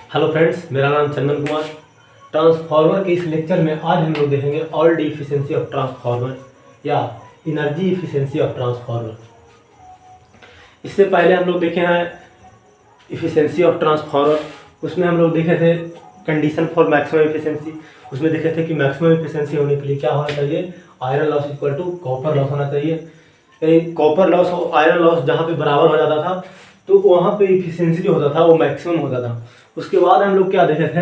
Hello friends, मेरा नाम Chandan Kumar. Transformer के इस लेक्चर में आज हम लोग देखेंगे all D efficiency of transformer या एनर्जी इफिशियंसी ऑफ ट्रांसफार्मर। इससे पहले हम लोग देखे हैं इफिशियंसी ऑफ ट्रांसफार्मर। उसमें हम लोग देखे थे कंडीशन फॉर मैक्सिमम इफिशियंसी। उसमें देखे थे कि मैक्सिमम इफिशियंसी होने के लिए क्या होना चाहिए, iron loss equal to copper loss होना चाहिए। कॉपर लॉस और आयरन लॉस जहाँ पे बराबर हो जाता था तो वहाँ पे इफिशियंसी जो होता था वो मैक्सिमम होता था। उसके बाद हम लोग क्या देखे थे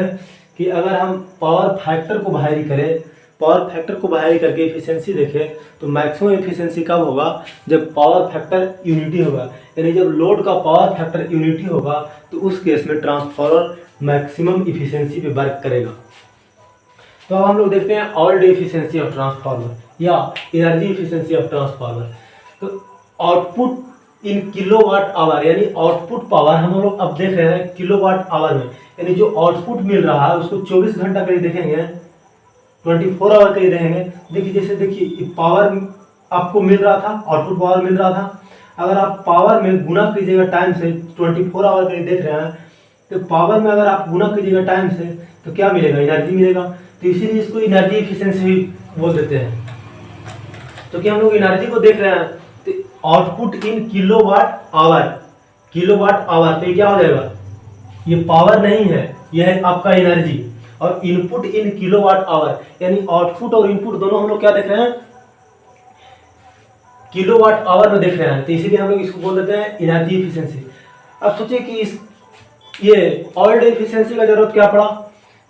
कि अगर हम पावर फैक्टर को बाहरी करें, पावर फैक्टर को बाहरी करके इफिशियंसी देखें तो मैक्सिमम इफिशियंसी कब होगा, जब पावर फैक्टर यूनिटी होगा। यानी जब लोड का पावर फैक्टर यूनिटी होगा तो उस केस में ट्रांसफार्मर मैक्सिमम इफिशियंसी पे वर्क करेगा। तो अब हम लोग देखते हैं all day efficiency of transformer या एनर्जी इफिशियंसी ऑफ ट्रांसफार्मर। तो आउटपुट इन किलोवाट आवर यानी आउटपुट पावर हम लोग अब देख रहे हैं किलोवाट आवर में, यानी जो आउटपुट मिल रहा है उसको 24 घंटा के लिए देखेंगे, 24 आवर के लिए देखेंगे। देखिए जैसे देखिए पावर आपको मिल रहा था, आउटपुट पावर मिल रहा था, अगर आप पावर में गुना कीजिएगा टाइम से, 24 आवर के लिए देख रहे हैं तो पावर में अगर आप गुना कीजिएगा टाइम से तो क्या मिलेगा, एनर्जी मिलेगा। तो इसीलिए इसको एनर्जी इफिशियंसी बोल देते हैं। तो कि हम लोग एनर्जी को देख रहे हैं तो output in kilowatt hour, kilowatt hour तो ये क्या हो जाएगा, ये पावर नहीं है, यह है आपका एनर्जी। और इनपुट इन किलोवाट आवर यानी आउटपुट और इनपुट दोनों हम लोग क्या देख रहे हैं, किलोवाट आवर में देख रहे हैं। तो इसीलिए हम लोग इसको बोल देते हैं एनर्जी इफिशियंसी। अब सोचिए कि इस ये ऑल डे इफिशियंसी का जरूरत क्या पड़ा,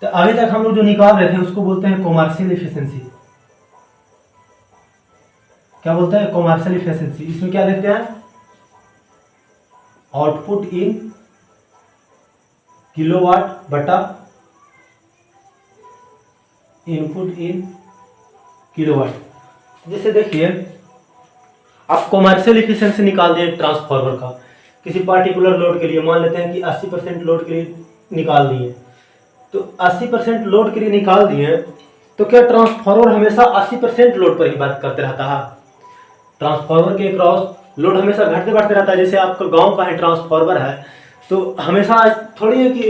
तो अभी तक हम लोग जो निकाल रहे थे उसको बोलते हैं कॉमर्शियल इफिशियंसी। क्या बोलते हैं, कॉमर्शियल इफिशियंसी। इसमें क्या देखते हैं, आउटपुट इन किलोवाट बटा इनपुट इन किलोवाट। जैसे देखिए आप कॉमर्शियल इफिशियंसी निकाल दिए ट्रांसफार्मर का किसी पार्टिकुलर लोड के लिए, मान लेते हैं कि 80% लोड के लिए निकाल दिए। तो 80% लोड के लिए निकाल दिए तो क्या ट्रांसफार्मर हमेशा 80% लोड पर ही वर्क करते रहता है? ट्रांसफार्मर के क्रॉस लोड हमेशा घटते बढ़ते रहता है। जैसे आपका गांव का ही ट्रांसफार्मर है तो हमेशा थोड़ी है कि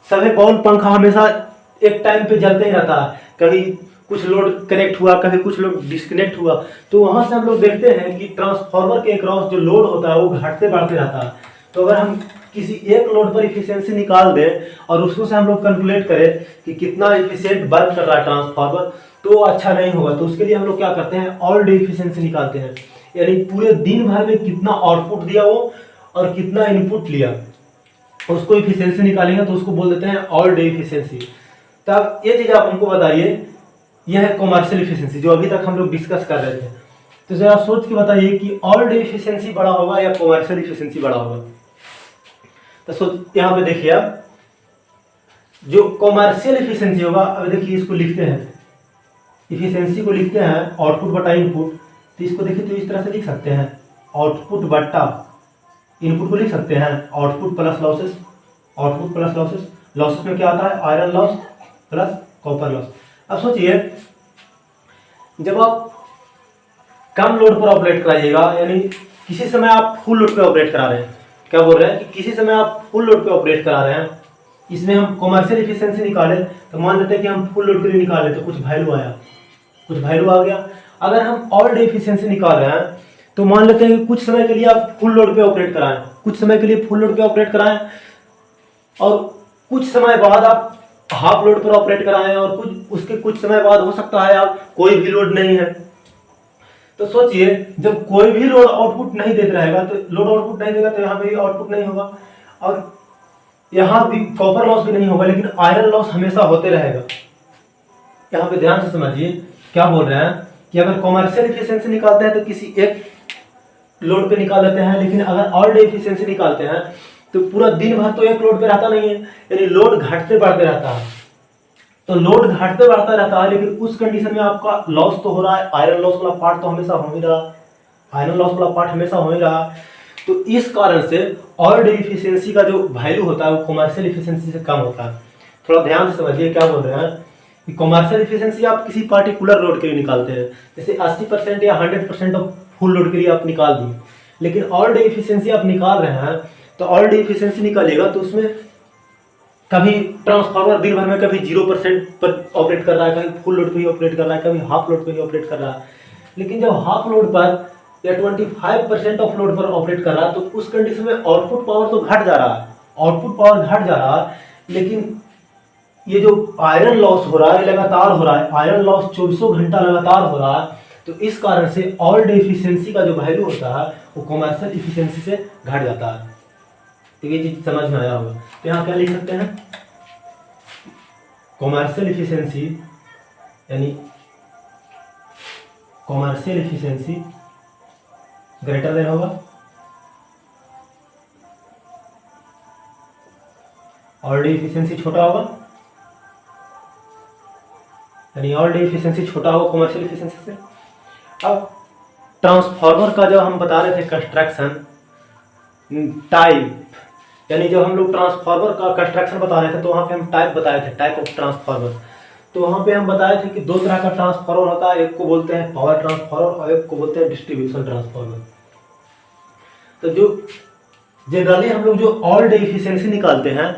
सभी बॉल पंखा हमेशा एक टाइम पे जलते ही रहता है, कभी कुछ लोड कनेक्ट हुआ, कभी कुछ लोड डिस्कनेक्ट हुआ। तो वहां से हम लोग देखते हैं कि ट्रांसफार्मर के क्रॉस जो लोड होता है वो घटते बढ़ते रहता है। तो अगर हम किसी एक लोड पर इफिशियंसी निकाल दें और उसको से हम लोग कैलकुलेट करें कि कितना इफिशियंट वर्क कर रहा है ट्रांसफार्मर, तो अच्छा नहीं होगा। तो उसके लिए हम लोग क्या करते हैं, ऑल डे इफिशियंसी निकालते हैं, यानी पूरे दिन भर में कितना आउटपुट दिया वो और कितना इनपुट लिया, उसको इफिशियंसी निकालेंगे तो उसको बोल देते हैं ऑल डे इफिशियंसी। तब ये चीज आप हमको बताइए, यह है कॉमर्शियल इफिशियंसी जो अभी तक हम लोग डिस्कस कर रहे थे। तो जरा सोच के बताइए कि ऑल डे इफिशियंसी बड़ा होगा या कॉमर्शियल इफिशियंसी बड़ा होगा। तो सोच यहाँ पे देखिए आप, जो कॉमर्शियल इफिशियंसी होगा, अब देखिए इसको लिखते हैं, इफिशियंसी को लिखते हैं आउटपुट बटा इनपुट। तो इसको देखिए तो इस तरह से लिख सकते हैं, आउटपुट बटा इनपुट को लिख सकते हैं output plus losses, output plus losses. Losses में क्या आता है, iron loss plus copper loss. अब सोचिए जब आप कम लोड पर ऑपरेट कराइएगा, यानी किसी समय आप फुल लोड पे ऑपरेट करा रहे हैं, क्या बोल रहे हैं कि किसी समय आप फुल लोड पे ऑपरेट करा रहे हैं, इसमें हम कॉमर्शियल इफिशियंसी निकालें तो मान लेते हैं कि हम फुल लोड के लिए निकाले तो कुछ वैल्यू आया, कुछ वैल्यू आ गया। अगर हम ऑल डे इफिशियंसी निकाल रहे हैं तो मान लेते हैं कि कुछ समय के लिए आप फुल लोड पे ऑपरेट कराएं, कुछ समय के लिए फुल लोड पे ऑपरेट कराएं और कुछ समय बाद आप हाफ लोड पर ऑपरेट कराएं और कुछ समय बाद हो सकता है आप कोई भी लोड नहीं है। तो सोचिए जब कोई भी लोड आउटपुट नहीं देता रहेगा तो लोड आउटपुट नहीं देगा तो यहाँ पे भी आउटपुट नहीं होगा और यहाँ भी कॉपर लॉस भी नहीं होगा, लेकिन आयरन लॉस हमेशा होते रहेगा। यहाँ पे ध्यान से समझिए क्या बोल रहे हैं कि अगर कॉमर्शियल इफिशियंसी निकालते हैं तो किसी एक लोड पे निकाल लेते हैं, लेकिन अगर ऑल डे इफिशियंसी निकालते हैं तो पूरा दिन भर तो एक लोड पे रहता नहीं है, यानी लोड घटते बढ़ते रहता है। तो लोड घटते बढ़ता रहता है, लेकिन उस कंडीशन में आपका लॉस तो हो रहा है, आयरन लॉस वाला पार्ट तो हमेशा हो ही रहा, आयरन लॉस वाला पार्ट हमेशा हो ही रहा। तो इस कारण से ऑल डे इफिशियंसी का जो वैल्यू होता है वो कॉमर्शियल इफिशियंसी से कम होता है। थोड़ा ध्यान से समझिए क्या बोल रहे हैं कि कॉमर्शियल इफिशियंसी आप किसी पार्टिकुलर लोड के लिए निकालते हैं, जैसे 80% या 100% ऑफ फुल लोड के लिए आप निकाल दिए, लेकिन ऑल डे इफिशियंसी आप निकाल रहे हैं तो ऑल डे इफिशियंसी निकालिएगा तो उसमें कभी ट्रांसफार्मर दिन भर में कभी 0% पर ऑपरेट कर रहा है, कभी फुल लोड पे ही ऑपरेट कर रहा है, कभी हाफ लोड पे ही ऑपरेट कर रहा है। लेकिन जब हाफ लोड पर या 25% ऑफ लोड पर ऑपरेट कर रहा है तो उस कंडीशन में आउटपुट पावर तो घट जा रहा है, आउटपुट पावर घट जा रहा है, लेकिन ये जो आयरन लॉस हो रहा है लगातार हो रहा है, आयरन लॉस 24 घंटा लगातार हो रहा है। तो इस कारण से ऑल डे इफिशियंसी का जो वैल्यू होता है वो कॉमर्शियल इफिशियंसी से घट जाता है। तो ये चीज समझ में आया होगा। तो यहाँ क्या लिख सकते हैं, कॉमर्शियल इफिशियंसी यानी कॉमर्शियल इफिशियंसी ग्रेटर देन होगा ऑल डे इफिशियंसी छोटा होगा, यानी ऑल डे इफिशियंसी छोटा होगा कॉमर्शियल इफिशियंसी से। अब ट्रांसफार्मर का जब हम बता रहे थे कंस्ट्रक्शन टाइप, यानी जब हम लोग ट्रांसफार्मर का कंस्ट्रक्शन बता रहे थे तो वहाँ पे हम टाइप बताए थे, टाइप ऑफ ट्रांसफार्मर। तो वहाँ पे हम बताए थे कि दो तरह का ट्रांसफार्मर होता है, एक को बोलते हैं पावर ट्रांसफार्मर और एक को बोलते हैं डिस्ट्रीब्यूशन ट्रांसफार्मर। तो जो जनरली हम लोग जो ऑल डे इफिशियंसी निकालते हैं,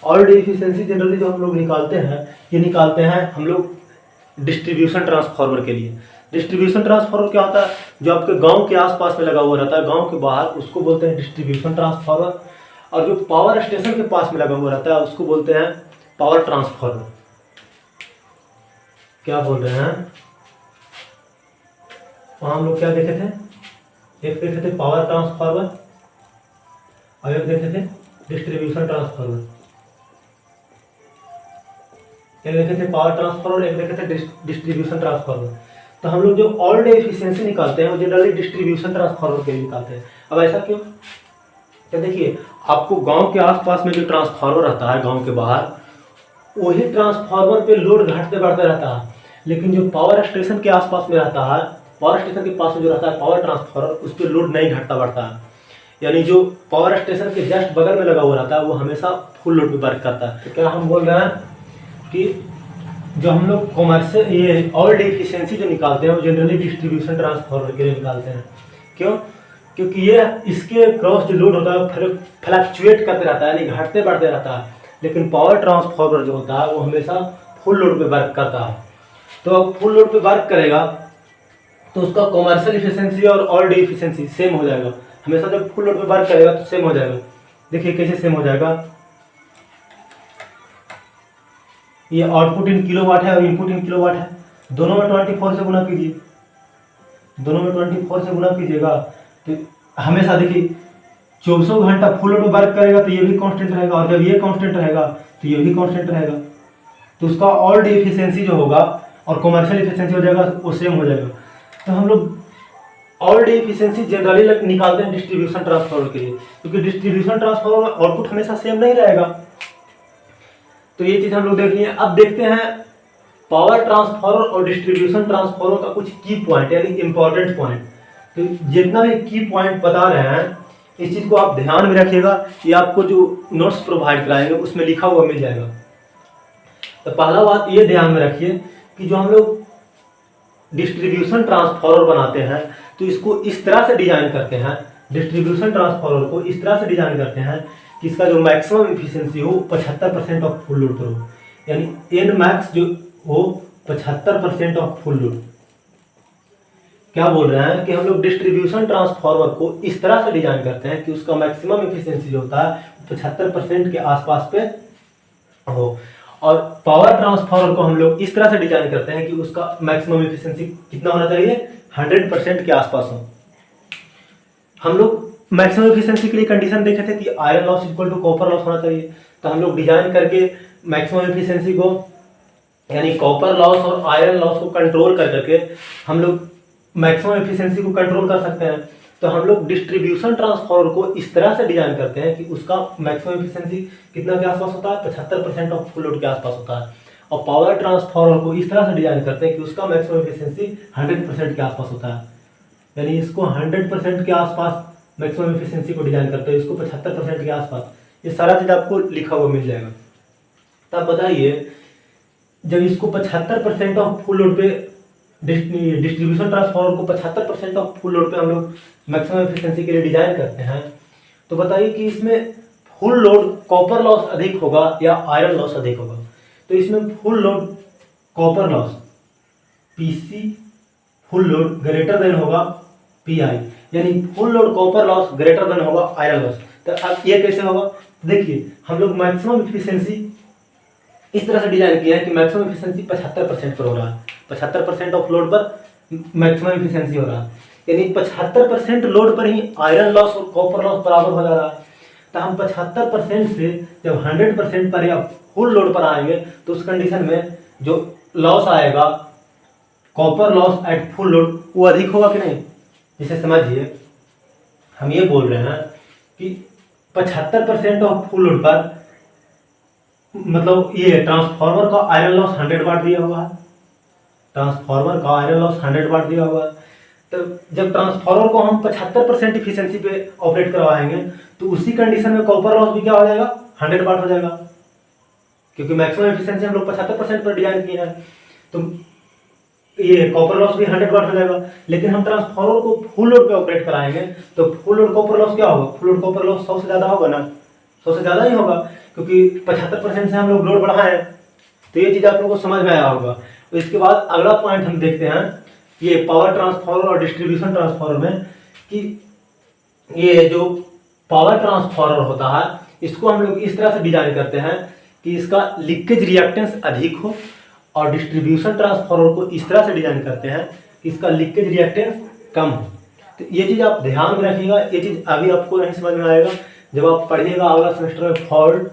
ऑल डे इफिशियंसी जनरली जो हम लोग निकालते हैं, ये निकालते हैं हम लोग डिस्ट्रीब्यूशन ट्रांसफार्मर के लिए। डिस्ट्रीब्यूशन ट्रांसफार्मर क्या होता है, जो आपके गांव के आसपास में लगा हुआ रहता है, गांव के बाहर, उसको बोलते हैं डिस्ट्रीब्यूशन ट्रांसफार्मर। और जो पावर स्टेशन के पास में लगा हुआ रहता है उसको बोलते हैं पावर ट्रांसफार्मर। क्या बोल रहे हैं, वहां हम लोग क्या देखे थे, एक देखे थे पावर ट्रांसफार्मर और एक देखे थे डिस्ट्रीब्यूशन ट्रांसफार्मर। एक देखे थे पावर ट्रांसफार्मर, एक देखे थे डिस्ट्रीब्यूशन ट्रांसफार्मर। तो हम लोग जो ऑल डे एफिशिएंसी निकालते हैं वो जनरली डिस्ट्रीब्यूशन ट्रांसफार्मर के लिए निकालते हैं। अब ऐसा क्यों, तो देखिए आपको गांव के आसपास में जो ट्रांसफार्मर रहता है गांव के बाहर, वही ट्रांसफार्मर पे लोड घटते बढ़ते रहता है, लेकिन जो पावर स्टेशन के आसपास में रहता है, पावर स्टेशन के पास में जो रहता है पावर ट्रांसफार्मर, उस पर लोड नहीं घटता बढ़ता है। यानी जो पावर स्टेशन के जस्ट बगल में लगा हुआ रहता है वो हमेशा फुल लोड पे वर्क करता है। तो क्या हम बोल रहे हैं कि जो हम लोग कॉमर्शियल ये ऑल डे एफिशिएंसी जो निकालते हैं वो जनरली डिस्ट्रीब्यूशन ट्रांसफार्मर के लिए निकालते हैं। क्यों, क्योंकि ये इसके क्रॉस जो लोड होता है फ्लक्चुएट करते रहता है, यानी घटते बढ़ते रहता है, लेकिन पावर ट्रांसफार्मर जो होता है वो हमेशा फुल लोड पे वर्क करता है। तो अब फुल लोड पे वर्क करेगा तो उसका कॉमर्शियल इफिशिएंसी और ऑल डे इफिशिएंसी सेम हो जाएगा। हमेशा जब फुल लोड पे वर्क करेगा तो सेम हो जाएगा। देखिए कैसे सेम हो जाएगा, ये आउटपुट इन किलोवाट है और इनपुट इन किलोवाट है, दोनों में 24 से गुना कीजिए, दोनों में 24 से गुना कीजिएगा तो हमेशा देखिए 24 घंटा फुल लोड पे वर्क करेगा तो ये भी कांस्टेंट रहेगा, और जब ये कांस्टेंट रहेगा तो ये भी कांस्टेंट रहेगा। तो उसका ऑल डे एफिशिएंसी जो होगा और कॉमर्शियल एफिशिएंसी हो जाएगा वो सेम हो जाएगा। तो हम लोग ऑल डे एफिशिएंसी जनरली निकालते हैं डिस्ट्रीब्यूशन ट्रांसफार्मर के लिए, क्योंकि डिस्ट्रीब्यूशन ट्रांसफार्मर में आउटपुट हमेशा सेम नहीं रहेगा। तो ये चीज हम लोग देख लिए। अब देखते हैं पावर ट्रांसफार्मर और डिस्ट्रीब्यूशन ट्रांसफार्मर का कुछ की पॉइंट यानी इंपॉर्टेंट पॉइंट। तो जितना भी की पॉइंट बता रहे हैं इस चीज को आप ध्यान में रखिएगा, ये आपको जो नोट्स प्रोवाइड कराएंगे उसमें लिखा हुआ मिल जाएगा। तो पहला बात ये ध्यान में रखिए कि जो हम लोग डिस्ट्रीब्यूशन ट्रांसफार्मर बनाते हैं तो इसको इस तरह से डिजाइन करते हैं, डिस्ट्रीब्यूशन ट्रांसफार्मर को इस तरह से डिजाइन करते हैं कि इसका जो मैक्सिमम एफिशिएंसी हो 75% ऑफ फुल लोड पर हो, यानी एन मैक्स जो हो 75% ऑफ फुल लोड। क्या बोल रहे हैं कि हम लोग डिस्ट्रीब्यूशन ट्रांसफार्मर को इस तरह से डिजाइन करते हैं कि उसका मैक्सिमम एफिशिएंसी जो होता है 75% के आसपास पे हो, और पावर ट्रांसफार्मर को हम लोग इस तरह से डिजाइन करते हैं कि उसका मैक्सिमम एफिशिएंसी कितना होना चाहिए, 100% के आसपास हो। हम लोग मैक्सिमम एफिशिएंसी के लिए कंडीशन देखे थे कि iron loss equal to copper loss होना चाहिए। तो हम लोग डिजाइन करके मैक्सिमम एफिशिएंसी को यानी कॉपर लॉस और आयरन लॉस को कंट्रोल कर करके हम लोग मैक्सिमम एफिशिएंसी को कंट्रोल कर सकते हैं। तो हम लोग डिस्ट्रीब्यूशन ट्रांसफार्मर को इस तरह से डिजाइन करते हैं कि उसका मैक्सिमम एफिशिएंसी कितना के आसपास होता है, 75% ऑफ फुल लोड के आसपास होता है। और पावर ट्रांसफार्मर को इस तरह से डिजाइन करते हैं कि उसका मैक्सिमम एफिशिएंसी 100% के आसपास होता है। यानी इसको 100% के आसपास मैक्सिमम एफिशिएंसी को डिजाइन करते हैं, इसको 75% के आसपास। ये सारा चीज आपको लिखा हुआ मिल जाएगा। तब बताइए जब इसको 75% ऑफ फुल लोड पे डिस्ट्रीब्यूशन ट्रांसफार्मर को 75% ऑफ फुल लोड पे हम लोग मैक्सिमम एफिशिएंसी के लिए डिजाइन करते हैं, तो बताइए कि इसमें फुल लोड कॉपर लॉस अधिक होगा या आयरन लॉस अधिक होगा। तो इसमें full load copper loss PC full load greater than होगा पीआई, यानी full load copper loss greater than होगा आयरन लॉस। तो अब ये कैसे होगा, देखिए हम लोग मैक्सिमम इफिशियंसी इस तरह से डिजाइन किया है कि मैक्सिमम इफिशियंसी 75% पर हो रहा है, 75% ऑफ लोड पर मैक्सिमम इफिशियंसी हो रहा है, यानी 75% लोड पर ही आयरन लॉस और कॉपर लॉस बराबर हो जा रहा है। तो हम 75% से जब 100% पर या फुल लोड पर आएंगे तो उस कंडीशन में जो लॉस आएगा copper loss at full load वो अधिक होगा कि नहीं। जैसे समझिए हम ये बोल रहे हैं कि 75% ऑफ फुल लोड पर मतलब ये ट्रांसफार्मर का आयरन लॉस 100 वाट दिया हुआ है, ट्रांसफार्मर का आयरन लॉस 100 वाट दिया हुआ है। तो जब ट्रांसफार्मर को हम 75% इफिशियंसी पे ऑपरेट करवाएंगे तो उसी कंडीशन में कॉपर लॉस भी क्या हो जाएगा, 100 वाट हो जाएगा, क्योंकि मैक्सिमम इफिशियंसी हम लोग 75% पर डिजाइन किए हैं। तो ये कॉपर लॉस भी 100 वाट हो जाएगा। लेकिन हम ट्रांसफार्मर को फुल लोड पे ऑपरेट कराएंगे तो फुल लोड कॉपर लॉस क्या होगा, फुल लोड कॉपर लॉस 100 से ज़्यादा होगा ना, 100 से ज़्यादा ही होगा, क्योंकि 75% से हम लोग लोड बढ़ाए हैं। तो ये चीज़ आप लोगों को समझ में आया होगा। तो इसके बाद अगला पॉइंट हम देखते हैं ये पावर ट्रांसफार्मर और डिस्ट्रीब्यूशन ट्रांसफार्मर में कि ये जो पावर ट्रांसफार्मर होता है इसको हम लोग इस तरह से डिजाइन करते हैं कि इसका लीकेज रिएक्टेंस अधिक हो, और डिस्ट्रीब्यूशन ट्रांसफार्मर को इस तरह से डिजाइन करते हैं कि इसका लीकेज रिएक्टेंस कम हो। तो ये चीज़ आप ध्यान में रखिएगा, ये चीज़ अभी आपको नहीं समझ में आएगा, जब आप पढ़िएगा अगला सेमेस्टर में फॉल्ट,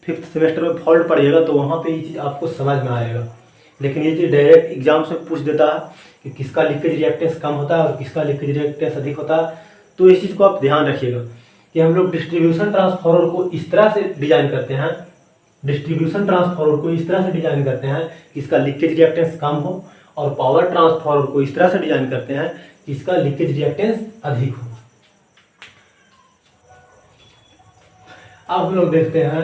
5th सेमेस्टर में फॉल्ट पढ़िएगा तो वहाँ पे ये चीज़ आपको समझ में आएगा। लेकिन ये चीज़ डायरेक्ट एग्जाम से पूछ देता है कि किसका लीकेज रिएक्टेंस कम होता है और किसका लीकेज रिएक्टेंस अधिक होता है। तो इस चीज़ को आप ध्यान रखिएगा कि हम लोग डिस्ट्रीब्यूशन ट्रांसफार्मर को इस तरह से डिजाइन करते हैं, डिस्ट्रीब्यूशन ट्रांसफार्मर को इस तरह से डिजाइन करते हैं कि इसका लीकेज रिएक्टेंस कम हो, और पावर ट्रांसफार्मर को इस तरह से डिजाइन करते हैं कि इसका लीकेज रिएक्टेंस अधिक हो। अब हम लोग देखते हैं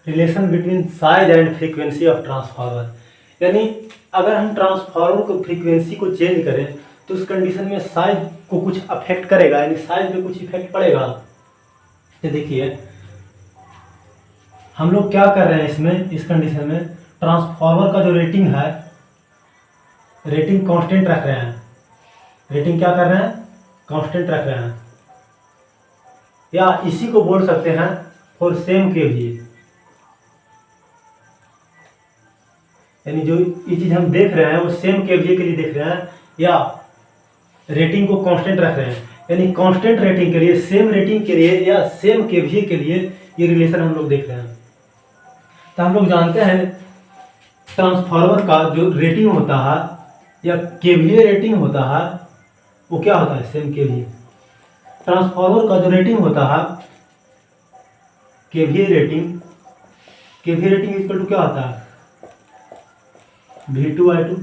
relation between size and frequency of transformer, यानी अगर हम ट्रांसफार्मर को फ्रीक्वेंसी को चेंज करें तो उस कंडीशन में साइज को कुछ अफेक्ट करेगा, यानी साइज पे कुछ इफेक्ट पड़ेगा। ये देखिए हम लोग क्या कर रहे हैं इसमें, इस कंडीशन में ट्रांसफार्मर का जो रेटिंग है, रेटिंग कांस्टेंट रख रहे हैं, रेटिंग क्या कर रहे हैं, कांस्टेंट रख रहे हैं, या इसी को बोल सकते हैं फॉर सेम केवीए, यानी जो ये चीज हम देख रहे हैं वो सेम केवीए के लिए देख रहे हैं, या रेटिंग को कांस्टेंट रख रहे हैं, यानी कांस्टेंट रेटिंग के लिए, सेम रेटिंग के लिए या सेम केवीए के लिए ये रिलेशन हम लोग देख रहे हैं। तो हम लोग जानते हैं ट्रांसफार्मर का जो रेटिंग होता है या केवीए रेटिंग होता है वो क्या होता है, सेम केवीए। ट्रांसफार्मर का जो रेटिंग होता है KVA rating, KVA rating equal to क्या होता है, V2I2।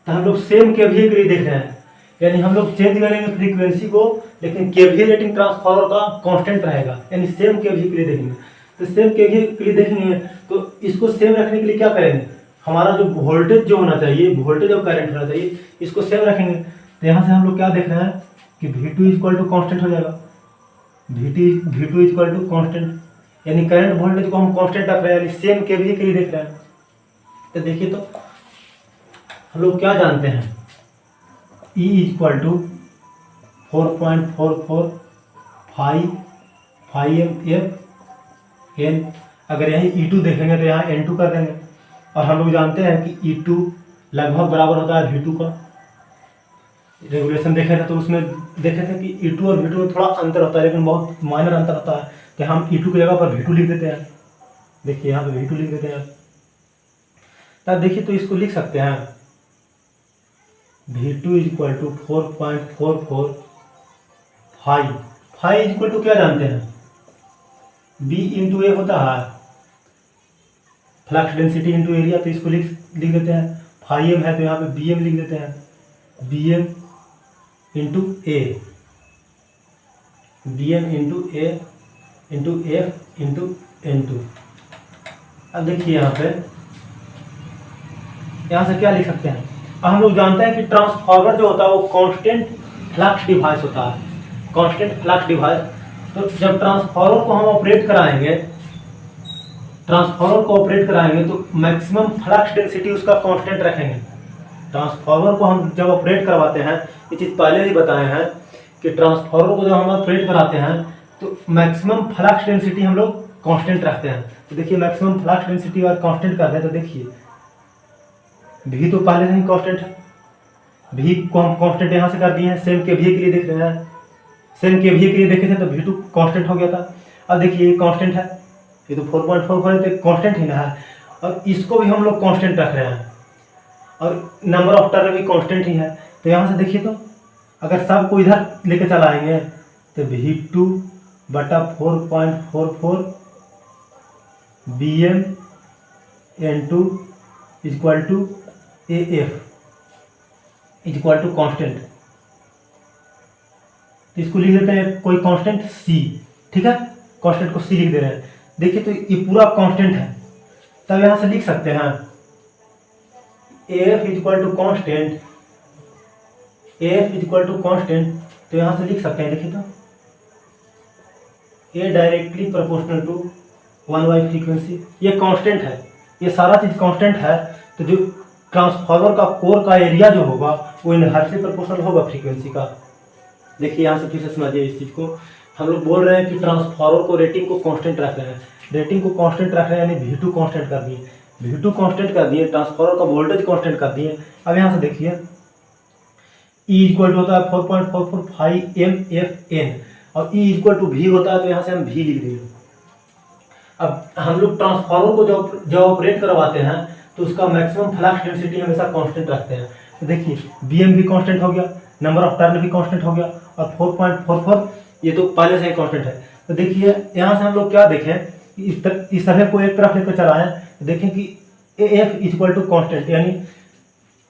तो हम लोग सेम केवीए के लिए देख रहे हैं, यानी हम लोग चेंज करेंगे फ्रीक्वेंसी को, लेकिन केवीए रेटिंग ट्रांसफार्मर का कांस्टेंट रहेगा, यानी सेम केवीए के लिए देखेंगे। तो सेम केवीए के लिए देखेंगे तो इसको सेम रखने के लिए क्या करेंगे, हमारा जो वोल्टेज जो होना चाहिए, वोल्टेज और करंट होना चाहिए, इसको सेम रखेंगे। तो यहाँ से हम लोग क्या देख रहे हैं कि V2 इक्वल टू कॉन्स्टेंट हो जाएगा, V2 इक्वल टू कॉन्स्टेंट, यानी करंट वोल्टेज को हम कांस्टेंट रख रहे हैं, यानी सेम केवीए के लिए देख रहे हैं। तो देखिए तो हम लोग क्या जानते हैं, E इक्वल टू 4.44 5 अगर यहीं E2 देखेंगे तो यहाँ N2 कर देंगे, और हम लोग जानते हैं कि E2 लगभग बराबर होता है V2 का। रेगुलेशन देखे थे तो उसमें देखे थे कि E2 और V2 में थोड़ा अंतर होता है, लेकिन बहुत माइनर अंतर होता है। तो हम E2 की जगह पर V2 लिख देते हैं, देखिए यहाँ पे V2 लिख देते हैं। तब देखिए तो इसको लिख सकते हैं V2 equal to 4.44 5 equal to क्या जानते हैं, B इंटू ए होता है फ्लक्स डेंसिटी इंटू एरिया, तो इसको लिख देते हैं। 5m है तो यहाँ पे BM लिख देते हैं, BM इंटू ए, BM इंटू ए इंटू F इंटू N2। अब देखिए यहाँ पे, यहाँ से क्या लिख सकते हैं, अब हम लोग जानते हैं कि ट्रांसफार्मर जो होता है वो कांस्टेंट फ्लक्स डिवाइस होता है, कांस्टेंट फ्लक्स डिवाइस। तो जब ट्रांसफार्मर को हम ऑपरेट कराएंगे ट्रांसफार्मर को ऑपरेट कराएंगे तो मैक्सिमम फ्लक्स डेंसिटी उसका कांस्टेंट रखेंगे। ट्रांसफार्मर को हम जब ऑपरेट करवाते हैं, ये चीज़ पहले ही बताए हैं कि ट्रांसफार्मर को जब हम ऑपरेट कराते हैं तो मैक्सिमम फ्लक्स डेंसिटी हम लोग कांस्टेंट रखते हैं। तो देखिए मैक्सिमम फ्लक्स डेंसिटी अगर कांस्टेंट करते हैं तो देखिए भी तो पहले से ही कांस्टेंट है, भी को हम कांस्टेंट यहाँ से कर दिए हैं। सेम केवीए के लिए देख रहे हैं, सेम केवीए के लिए देखे थे तो V2 कांस्टेंट हो गया था। अब देखिए ये कांस्टेंट है, ये तो 4.44 है तो कांस्टेंट ही ना है, और इसको भी हम लोग कांस्टेंट रख रहे हैं और नंबर ऑफ टर्न भी कांस्टेंट ही है। तो यहाँ से देखिए तो अगर सबको इधर लेके चलाएंगे तो V2 बटा 4.44 BM N2 equal to AF equal to constant. तो इसको लिख देते हैं कोई कांस्टेंट C, ठीक है, कांस्टेंट को C लिख दे रहे हैं। देखिए तो ये पूरा कांस्टेंट है, तब यहाँ से लिख सकते हैं AF equal to constant, AF equal to constant. तो यहाँ से लिख सकते हैं, देखिए तो A directly proportional to 1/, frequency. ये कांस्टेंट है, ये सारा चीज़ कांस्टेंट है। तो जो ट्रांसफार्मर का कोर का एरिया जो होगा वो इनवर्सली प्रोपोर्शनल होगा फ्रीक्वेंसी का। देखिए यहाँ से फिर से समझिए इस चीज़ को। हम लोग बोल रहे हैं कि ट्रांसफार्मर को रेटिंग को कांस्टेंट रख रहे हैं, रेटिंग को कांस्टेंट रख रहे हैं यानी V2 कांस्टेंट कर दिए, V2 कांस्टेंट कर दिए, ट्रांसफार्मर का वोल्टेज कांस्टेंट कर दिए। अब यहाँ से देखिए E इक्वल टू होता है 4.445 MFN और E इक्वल टू V होता है, तो यहाँ से हम V लिख देंगे। अब हम लोग ट्रांसफार्मर को जब ऑपरेट करवाते हैं तो उसका मैक्सिमम फ्लक्स डेंसिटी हमेशा कांस्टेंट रखते हैं। तो देखिए BM भी कांस्टेंट हो गया, नंबर ऑफ टर्न भी कांस्टेंट हो गया और 4.44 ये तो पहले से ही कांस्टेंट है। तो देखिए यहाँ से हम लोग क्या देखें, इस तरह को एक तरफ लेकर चलाएं, देखें कि AF इक्वल टू कांस्टेंट यानी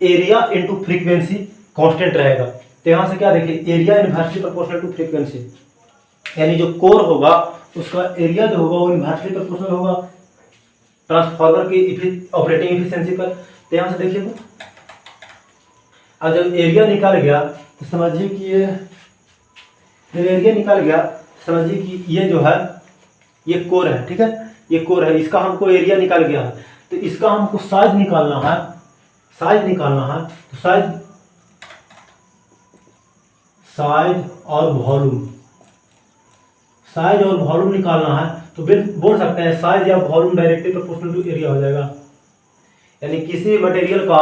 एरिया इनटू फ्रीक्वेंसी कांस्टेंट रहेगा। तो यहाँ से क्या देखिए area inversely proportional to frequency, यानी जो कोर होगा उसका एरिया जो होगा वो इनवर्सली प्रोपोर्शनल होगा ट्रांसफार्मर की ऑपरेटिंग एफिशिएंसी पर। तो यहाँ से देखिए तो अब जब एरिया निकाल गया तो समझिए कि ये जब एरिया निकाल गया समझिए कि ये जो है ये कोर है, ठीक है, ये कोर है, इसका हमको एरिया निकाल गया है। तो इसका हमको साइज निकालना है, साइज निकालना है। तो साइज और वॉल्यूम, साइज और वॉल्यूम निकालना है। तो बोल सकते हैं साइज या volume directly proportional to area हो जाएगा। यानी किसी मटेरियल का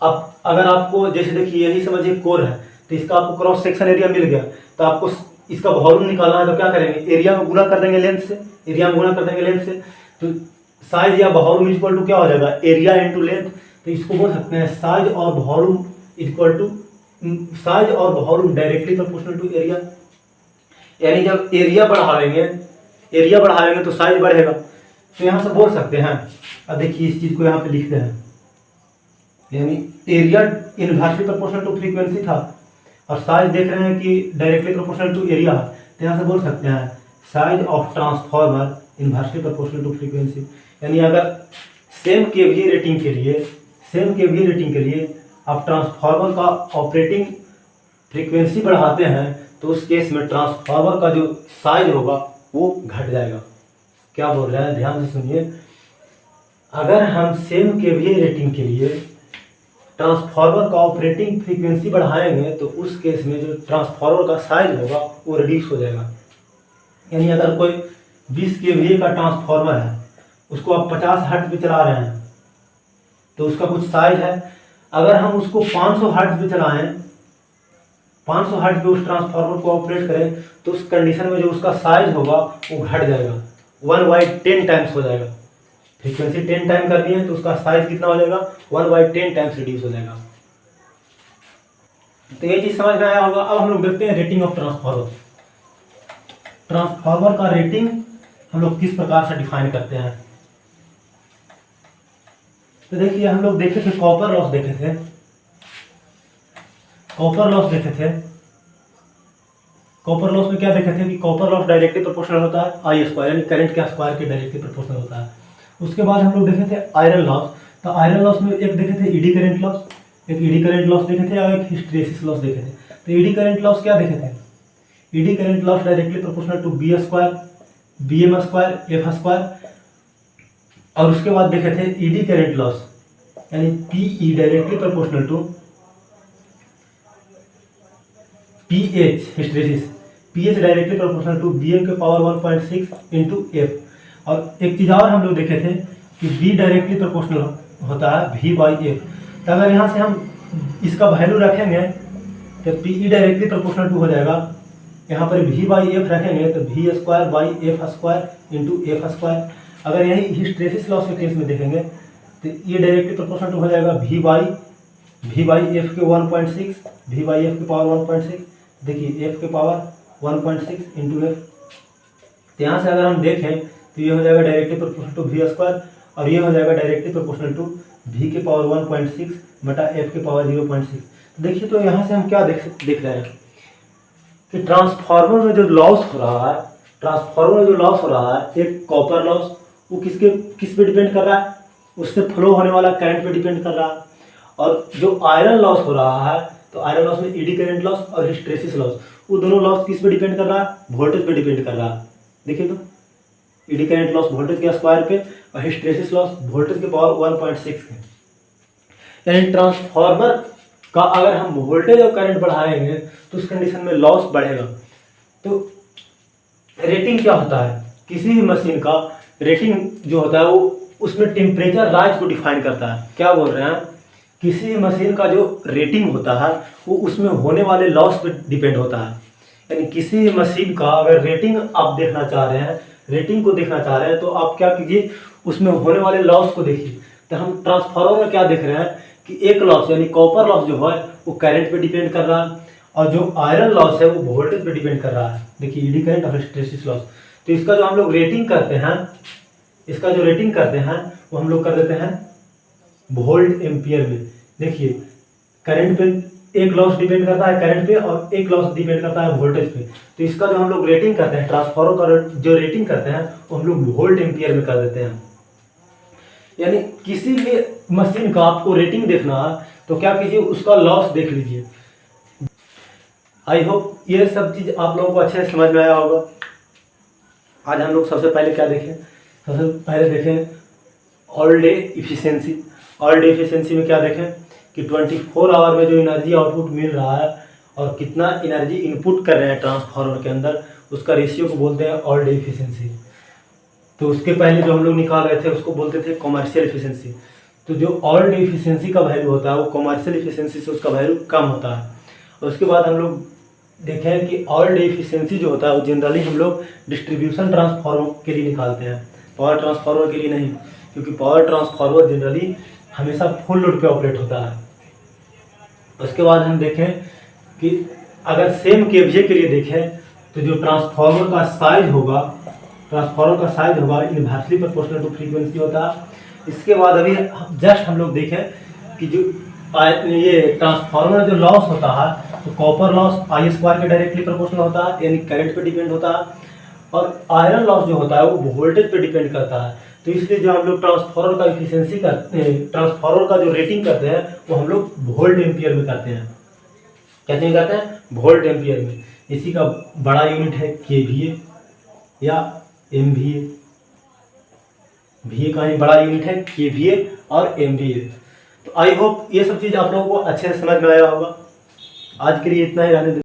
अब अगर आपको जैसे देखिए यही समझिए कोर है तो इसका आपको क्रॉस सेक्शन एरिया मिल गया, तो आपको इसका वॉल्यूम निकालना है। तो क्या करेंगे, एरिया में गुना कर देंगे लेंथ से, एरिया में गुना कर देंगे लेंथ से। तो साइज या वॉल्यूम इक्वल टू क्या हो जाएगा, एरिया इंटू लेंथ। तो इसको बोल सकते हैं साइज और वॉल्यूम इक्वल टू साइज और volume directly proportional to area. यानी जब एरिया बढ़ाएंगे तो साइज बढ़ेगा। तो यहाँ से बोल सकते हैं, अब देखिए इस चीज़ को यहाँ पे लिखते हैं, यानी area inversely proportional to frequency था और साइज देख रहे हैं कि डायरेक्टली प्रोपोर्शनल टू एरिया है। तो यहाँ से बोल सकते हैं size of transformer inversely proportional to frequency. यानी अगर सेम केवीए रेटिंग के लिए आप ट्रांसफार्मर का ऑपरेटिंग फ्रीक्वेंसी बढ़ाते हैं तो उस केस में ट्रांसफार्मर का जो साइज होगा वो घट जाएगा। क्या बोल रहे हैं, ध्यान से सुनिए। अगर हम सेम केवीए रेटिंग के लिए ट्रांसफार्मर का ऑपरेटिंग फ्रीक्वेंसी बढ़ाएंगे तो उस केस में जो ट्रांसफार्मर का साइज होगा वो रिड्यूस हो जाएगा। यानी अगर कोई 20 केवीए का ट्रांसफार्मर है, उसको आप 50 हर्ट्ज पे चला रहे हैं तो उसका कुछ साइज है। अगर हम उसको 500 हर्ट्ज पे चलाएं, 500 हर्ट्ज पे उस ट्रांसफार्मर को ऑपरेट करें तो उस कंडीशन में जो उसका साइज होगा वो घट जाएगा, 1/10 टाइम्स हो जाएगा। फ्रीक्वेंसी 10 टाइम कर दिए तो उसका साइज कितना हो जाएगा, 1/10 टाइम्स रिड्यूस हो जाएगा। तो ये चीज समझ में आया होगा। अब हम लोग देखते हैं रेटिंग ऑफ ट्रांसफार्मर। ट्रांसफार्मर का रेटिंग हम लोग किस प्रकार से डिफाइन करते हैं। तो देखिए हम लोग देखे थे कॉपर लॉस देखे थे, कॉपर लॉस में क्या देखे थे कि कॉपर लॉस डायरेक्टली प्रोपोर्शनल होता है I² यानी करंट के स्क्वायर के डायरेक्टली प्रोपोर्शनल होता है। उसके बाद हम लोग देखे थे आयरन लॉस। तो आयरन लॉस में एक देखे थे ईडी करंट लॉस, देखे थे और एक हिस्टैरिसीस लॉस देखे थे। तो ईडी करंट लॉस क्या देखे थे, eddy current loss directly proportional to B² BM² F²। और उसके बाद देखे थे ईडी करेंट लॉस, यानी PE directly proportional to PH hysteresis, PH directly proportional to BM के पावर 1.6 इंटू एफ। और एक चीज़ और हम लोग देखे थे कि बी डायरेक्टली प्रोपोर्शनल होता है वी बाई एफ। तो अगर यहाँ से हम इसका वैल्यू रखेंगे तो पीई डायरेक्टली प्रोपोर्शनल टू हो जाएगा, यहाँ पर वी बाई एफ रखेंगे तो V square by F square into F square. अगर यही हिस्टेरेसिस लॉस के केस में देखेंगे तो ये डायरेक्टली प्रोपोर्शनल टू हो जाएगा वी बाई एफ के 1.6, वी बाई एफ के पावर 1.6, देखिए एफ के पावर 1.6 इंटू एफ। तो यहाँ से अगर हम देखें तो ये हो जाएगा directly proportional to V square, और ये हो जाएगा डायरेक्टली प्रोपोर्शनल टू वी के पावर 1.6 बटा एफ के पावर 0.6। देखिए तो यहाँ से हम क्या देख रहे हैं कि ट्रांसफार्मर में जो लॉस हो रहा है, ट्रांसफार्मर में जो लॉस हो रहा है, एक कॉपर लॉस, वो किस पे डिपेंड कर रहा है, उससे फ्लो होने वाला करंट पे डिपेंड कर रहा है। और जो आयरन लॉस हो रहा है, तो आयरन लॉस में ईडी करंट लॉस और हिस्टेरेसिस लॉस, वो दोनों लॉस किस पे डिपेंड कर रहा है, वोल्टेज पे डिपेंड कर रहा है। देखिए तो ईडी करंट लॉस वोल्टेज के स्क्वायर पे और हिस्टेरेसिस लॉस वोल्टेज के पावर 1.6 के। यानी ट्रांसफार्मर का अगर हम वोल्टेज और करंट बढ़ाएंगे तो उस कंडीशन में लॉस बढ़ेगा। तो रेटिंग क्या होता है, किसी भी मशीन का रेटिंग जो होता है वो उसमें टेम्परेचर राइज को डिफाइन करता है। क्या बोल रहे हैं, किसी भी मशीन का जो रेटिंग होता है वो उसमें होने वाले लॉस पे डिपेंड होता है। यानी किसी भी मशीन का अगर रेटिंग आप देखना चाह रहे हैं, रेटिंग को देखना चाह रहे हैं, तो आप क्या कीजिए, उसमें होने वाले लॉस को देखिए। तो हम ट्रांसफार्मर में क्या देख रहे हैं कि एक लॉस यानी कॉपर लॉस जो है वो करंट पे डिपेंड कर रहा है, और जो आयरन लॉस है वो वोल्टेज पे डिपेंड कर रहा है। देखिए ईडी करंट और हिस्टेरेसिस लॉस। तो इसका जो हम लोग रेटिंग करते हैं, इसका जो रेटिंग करते हैं वो हम लोग कर देते हैं वोल्ट एम्पियर में। देखिए करंट पे एक लॉस डिपेंड करता है करंट पे, और एक लॉस डिपेंड करता है वोल्टेज पे। तो इसका जो हम लोग रेटिंग करते हैं, ट्रांसफार्मर का जो रेटिंग करते हैं वो हम लोग वोल्ट एम्पियर में कर देते हैं। यानी किसी भी मशीन का आपको रेटिंग देखना है तो क्या कीजिए, उसका लॉस देख लीजिए। आई होप ये सब चीज़ आप लोगों को अच्छे से समझ में आया होगा। आज हम लोग सबसे पहले क्या देखें, सबसे पहले देखें all day efficiency. All day efficiency में क्या देखें कि 24 आवर में जो एनर्जी आउटपुट मिल रहा है और कितना एनर्जी इनपुट कर रहे हैं ट्रांसफार्मर के अंदर, उसका रेशियो को बोलते हैं ऑल डे इफिशिएंसी। तो उसके पहले जो हम लोग निकाल रहे थे उसको बोलते थे कॉमर्शियल इफिशिएंसी। तो जो ऑल डे इफिशिएंसी का वैल्यू होता है वो कॉमर्शियल इफिशिएंसी से उसका वैल्यू कम होता है। और उसके बाद हम लोग देखें कि ऑल डे इफिशिएंसी जो होता है वो जनरली हम लोग डिस्ट्रीब्यूशन ट्रांसफार्मर के लिए निकालते हैं, पावर ट्रांसफार्मर के लिए नहीं, क्योंकि पावर ट्रांसफार्मर जनरली हमेशा फुल लोड पे ऑपरेट होता है। उसके बाद हम देखें कि अगर सेम केवीए के लिए देखें तो जो ट्रांसफार्मर का साइज होगा, ट्रांसफार्मर का साइज होगा इनवर्सली प्रोपोर्शनल टू फ्रीक्वेंसी होता है। इसके बाद अभी जस्ट हम लोग देखें कि जो ये ट्रांसफार्मर जो लॉस होता है तो कॉपर लॉस आई स्क्वायर के डायरेक्टली प्रोपोर्शनल होता है, यानी करंट पे डिपेंड होता है, और आयरन लॉस जो होता है वो वोल्टेज पे डिपेंड करता है। तो इसलिए जो हम लोग ट्रांसफार्मर का इफिशिएंसी करते हैं, ट्रांसफार्मर का जो रेटिंग करते हैं वो हम लोग वोल्ट एम्पियर में करते हैं। क्या चेंज करते हैं, वोल्ट एम्पियर में। इसी का बड़ा यूनिट है केवीए या एमवीए। वीए का ही बड़ा यूनिट है केवीए और एमवीए। तो आई होप ये सब चीज़ आप लोगों को अच्छे से समझ में आया होगा। आज के लिए इतना ही रहने